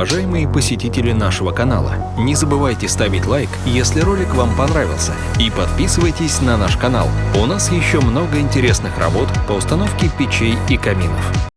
уважаемые посетители нашего канала, не забывайте ставить лайк, если ролик вам понравился, и подписывайтесь на наш канал. У нас еще много интересных работ по установке печей и каминов.